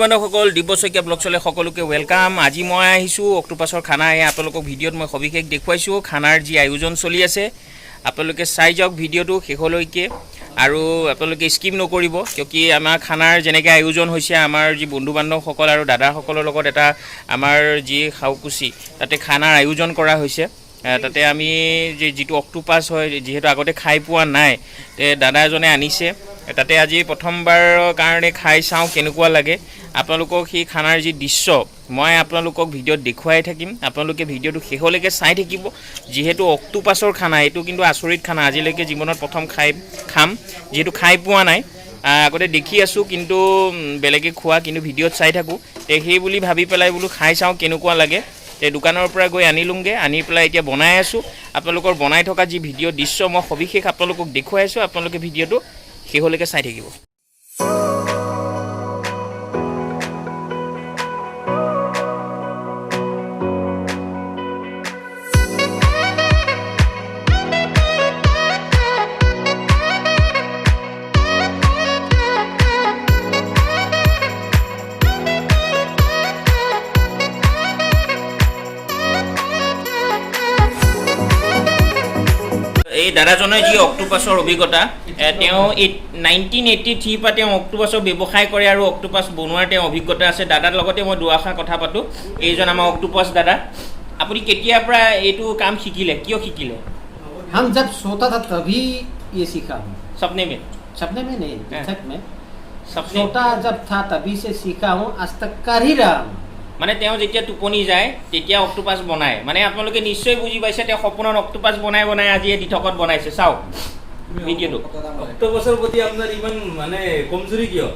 বন্ধু-বান্ধৱসকল দিব্য Saikia blog চলে সকলোকে welcome. আজি মই আহিছোঁ অক্টোপাছৰ খানা আপোনালোকক ভিডিঅ'ত মই সবিশেষ দেখুৱাইছোঁ। খানাৰ যি আয়োজন চলি আছে আপোনালোকে চাই যাওক ভিডিঅ'টো শেষলৈকে আৰু আপোনালোকে স্কিপ নকৰিব, কিয়কি আমাৰ খানাৰ যেনেকৈ আয়োজন হৈছে আমাৰ যি বন্ধু-বান্ধৱসকল আৰু দাদাসকলৰ লগত এটা আমাৰ যি খাওকুচি তাতে খানাৰ আয়োজন কৰা হৈছে। তাতে আমি যিটো অক্টোপাছ হয় যিহেতু আগতে খাই পোৱা নাই, দাদা এজনে আনিছে। তাতে আজি প্ৰথমবাৰৰ কাৰণে খাই চাওঁ কেনেকুৱা লাগে। আপোনালোকক সেই খানাৰ যি দৃশ্য মই আপোনালোকক ভিডিঅ'ত দেখুৱাই থাকিম, আপোনালোকে ভিডিঅ'টো শেষলৈকে চাই থাকিব। যিহেতু অক্টোপাছৰ খানা, এইটো কিন্তু আচৰিত খানা, আজিলৈকে জীৱনত প্ৰথম খাম, যিহেতু খাই পোৱা নাই। আগতে দেখি আছোঁ কিন্তু বেলেগে খোৱা, কিন্তু ভিডিঅ'ত চাই থাকোঁ। সেই বুলি ভাবি পেলাই বোলো খাই চাওঁ কেনেকুৱা লাগে। দোকানৰ পৰা গৈ আনিলোঁগৈ, আনি পেলাই এতিয়া বনাই আছোঁ। আপোনালোকৰ বনাই থকা যি ভিডিঅ' দৃশ্য মই সবিশেষ আপোনালোকক দেখুৱাই আছোঁ, আপোনালোকে ভিডিঅ'টো শেষলৈকে চাই থাকিব। এই দাদাজনে যি অক্টোপাছৰ অভিজ্ঞতা, তেওঁ 1983 পৰা তেওঁ অক্টোপাছৰ ব্যৱসায় কৰে আৰু অক্টোপাছ বনোৱাৰ তেওঁ অভিজ্ঞতা আছে। দাদাৰ লগতে মই দুআষাৰ কথা পাতোঁ। এইজন আমাৰ অক্টোপাছ দাদা। আপুনি কেতিয়াৰ পৰা এইটো কাম শিকিলে, কিয় শিকিলে? हम जब सोता था तभी ये सीखा हूँ। सपने में नहीं, सच में सपने सोता जब था तभी से सीखा हूँ, आज तक कर ही रहा हूँ। মানে তেওঁ যেতিয়া টোপনি যায় তেতিয়া অক্টোপাছ বনায়। মানে আপোনালোকে নিশ্চয় বুজি পাইছে, তেওঁ সপোনত অক্টোপাছ বনাই আজি এই দিঠকত বনাইছে। চাওক ভিডিঅ'টো। অক্টোপাছৰ প্ৰতি আপোনাৰ ইমান মানে কমজুৰি কিয়?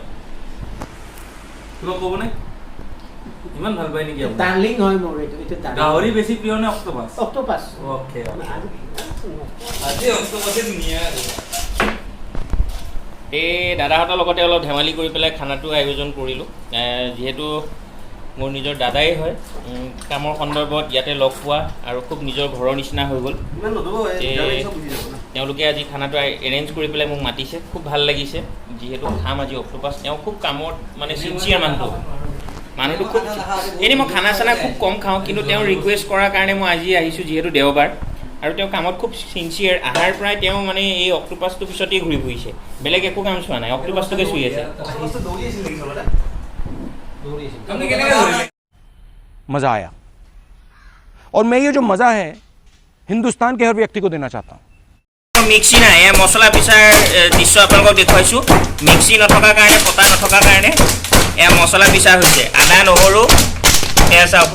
কিবা ক'বনে? ইমান ভাল পায় নেকি আপুনি? ডাৰ্লিং হয় মোৰ এইটো গাহৰি বেছি প্ৰিয় নে অক্টোপাছ? অক্টোপাছ। ওকে, আজি অক্টোপাছে ধুনীয়া। এই দাদাহঁতৰ লগতে অলপ ধেমালি কৰি পেলাই খানাটো আয়োজন কৰিলোঁ। যিহেতু মোৰ নিজৰ দাদাই হয়, কামৰ সন্দৰ্ভত ইয়াতে লগ পোৱা আৰু খুব নিজৰ ঘৰৰ নিচিনা হৈ গ'ল। তেওঁলোকে আজি খানাটো এৰেঞ্জ কৰি পেলাই মোক মাতিছে, খুব ভাল লাগিছে। যিহেতু খাম আজি অক্টোপাছ। তেওঁ খুব কামত মানে চিনচিয়াৰ মানুহটো খুব এনেই মই খানা চানা খুব কম খাওঁ, কিন্তু তেওঁ ৰিকুৱেষ্ট কৰাৰ কাৰণে মই আজি আহিছোঁ যিহেতু দেওবাৰ। আৰু তেওঁ কামত খুব চিনচিয়াৰ। আহাৰ পৰাই তেওঁ মানে এই অক্টোপাছটোৰ পিছতেই ঘূৰি ফুৰিছে, বেলেগ একো কাম চোৱা নাই, অক্টোপাছটোকে চুই আছে। मज़ा आया और मैं ये जो मज़ा है हिंदुस्तान के हर व्यक्ति को देना चाहता हूँ। মিক্সি নাই, এয়া মছলা পিছাৰ দৃশ্য আপোনালোকক দেখুৱাইছোঁ। মিক্সি নথকাৰ কাৰণে, পতা নথকাৰ কাৰণে এয়া মছলা পিছা হৈছে। আদা নহৰু এয়া চাওক,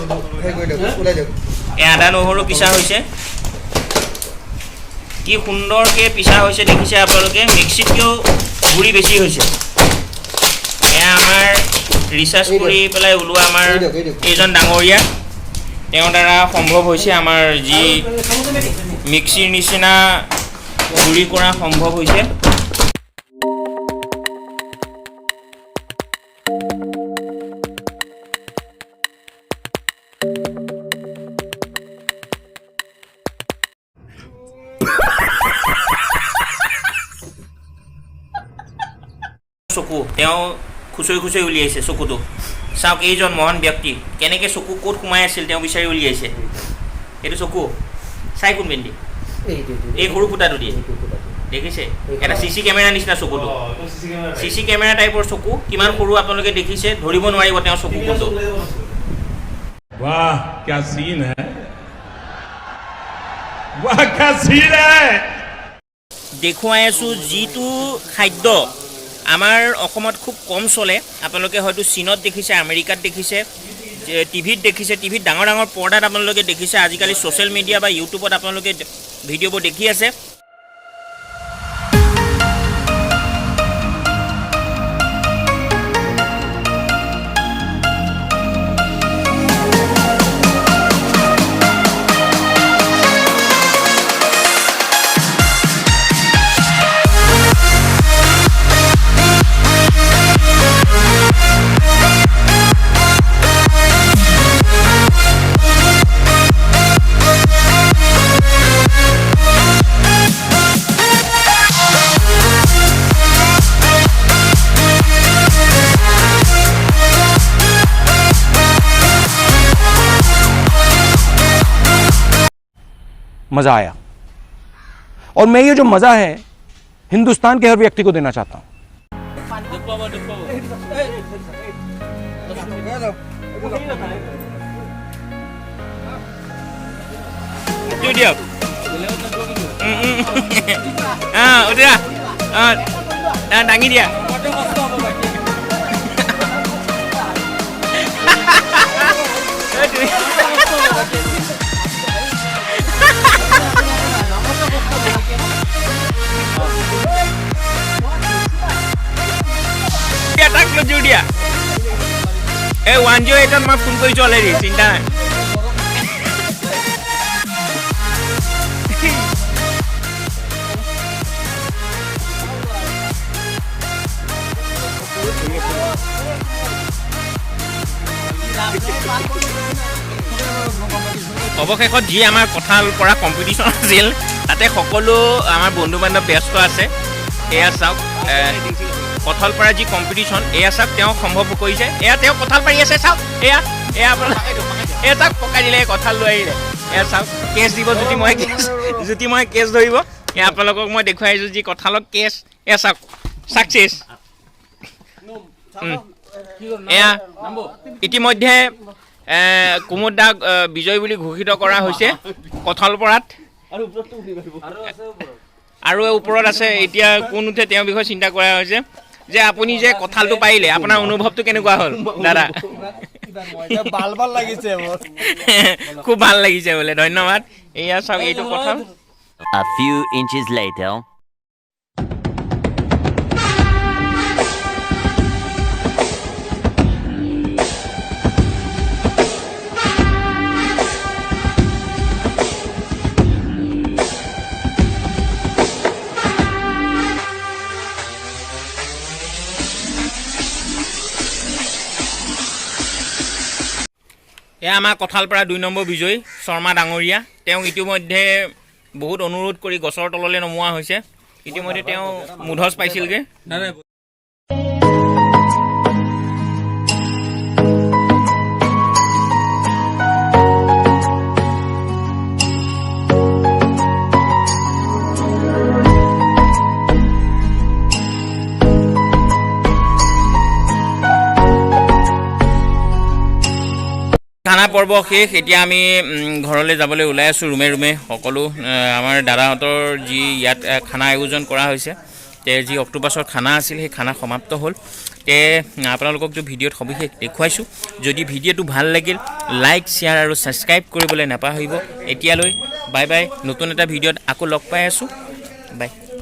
এয়া আদা নহৰু পিছা হৈছে। কি সুন্দৰকৈ পিছা হৈছে দেখিছে আপোনালোকে, মিক্সিতকৈও গুড়ি বেছি হৈছে। এয়া আমাৰ ৰিচাৰ্চ কৰি পেলাই ওলোৱা আমাৰ এইজন ডাঙৰীয়া, তেওঁৰ দ্বাৰা সম্ভৱ হৈছে আমাৰ যি মিক্সিৰ নিচিনা গুড়ি কৰা সম্ভৱ হৈছে। চকু তেওঁ খুচৰি খুচৰি উলিয়াইছে চকুটো। চাওক এইজন মহান ব্যক্তি কেনেকৈ চকু ক'ত সোমাই আছিল তেওঁ বিচাৰি উলিয়াইছে। এইটো চকু চাই কোন পিন্ধি এই সৰু ফুটাটো দিয়ে দেখিছে, এটা CC কেমেৰা নিচিনা চকুটো, CC কেমেৰা টাইপৰ চকু। কিমান সৰু আপোনালোকে দেখিছে, ধৰিব নোৱাৰিব তেওঁ চকু কোনটো। वाह क्या सीन है, वाह क्या सीन है। দেখুৱাই আছোঁ যিটো খাদ্য আমাৰ অসমত খুব কম চলে। আপোনালোকে হয়তো চীনত দেখিছে, আমেৰিকাত দেখিছে, টিভিত দেখিছে, টিভিত ডাঙৰ ডাঙৰ পৰ্দাত আপোনালোকে দেখিছে, আজিকালি ছ'চিয়েল মিডিয়া বা ইউটিউবত আপোনালোকে ভিডিঅ'বোৰ দেখি আছে। मज़ा आया। और मैं ये जो मज़ा है हिंदुस्तान के हर व्यक्ति को देना चाहता हूँ। udah tangi dia dia tak lucu dia Wanjo itu mah phone কৰি চলে ৰে চিন্তা নাই অৱশেষত যি আমাৰ কঁঠাল পৰা কম্পিটিশ্যন আছিল তাতে সকলো আমাৰ বন্ধু বান্ধৱ ব্যস্ত আছে এয়া চাওক কঁঠাল পৰা যি কম্পিটিশ্যন এয়া চাওক তেওঁ সম্ভৱ কৰিছে এয়া তেওঁ কঁঠাল পাৰি আছে চাওক এয়া এয়া চাওক পকাই দিলে কঁঠাল লৈ আহিলে এয়া চাওক কেছ দিব যদি মই কেছ ধৰিব এয়া আপোনালোকক মই দেখুৱাই আহিছোঁ যি কঁঠালৰ কেছ এয়া চাওক ছাকচেছ এয়া ইতিমধ্যে কুমুদ দাক বিজয় বুলি ঘোষিত কৰা হৈছে কঁঠাল পৰাত আৰু ওপৰত আছে এতিয়া কোন উঠে তেওঁৰ বিষয়ে চিন্তা কৰা হৈছে যে আপুনি যে কঁঠালটো পাৰিলে আপোনাৰ অনুভৱটো কেনেকুৱা হ'ল দাদা ভাল লাগিছে খুব ভাল লাগিছে বোলে ধন্যবাদ এয়া চাওক এইটো কঁঠাল A few inches later. এয়া আমাৰ কঁঠাল পৰা 2 নম্বৰ বিজয়ী শৰ্মা ডাঙৰীয়া তেওঁ ইতিমধ্যে বহুত অনুৰোধ কৰি গছৰ তললৈ নমোৱা হৈছে ইতিমধ্যে তেওঁ মুধচ পাইছিলগে খানা পৰ্ব শেষ এতিয়া আমি ঘৰলৈ যাবলৈ ওলাই আছোঁ ৰুমে ৰুমে সকলো আমাৰ দাদাহঁতৰ যি ইয়াত খানা আয়োজন কৰা হৈছে তে যি অক্টোপাছৰ খানা আছিল সেই খানা সমাপ্ত হ'ল তে আপোনালোকক যে ভিডিঅ'ত সবিশেষ দেখুৱাইছোঁ যদি ভিডিঅ'টো ভাল লাগিল লাইক শ্বেয়াৰ আৰু ছাবস্ক্ৰাইব কৰিবলৈ নাপাহৰিব এতিয়ালৈ বাই বাই নতুন এটা ভিডিঅ'ত আকৌ লগ পাই আছোঁ বাই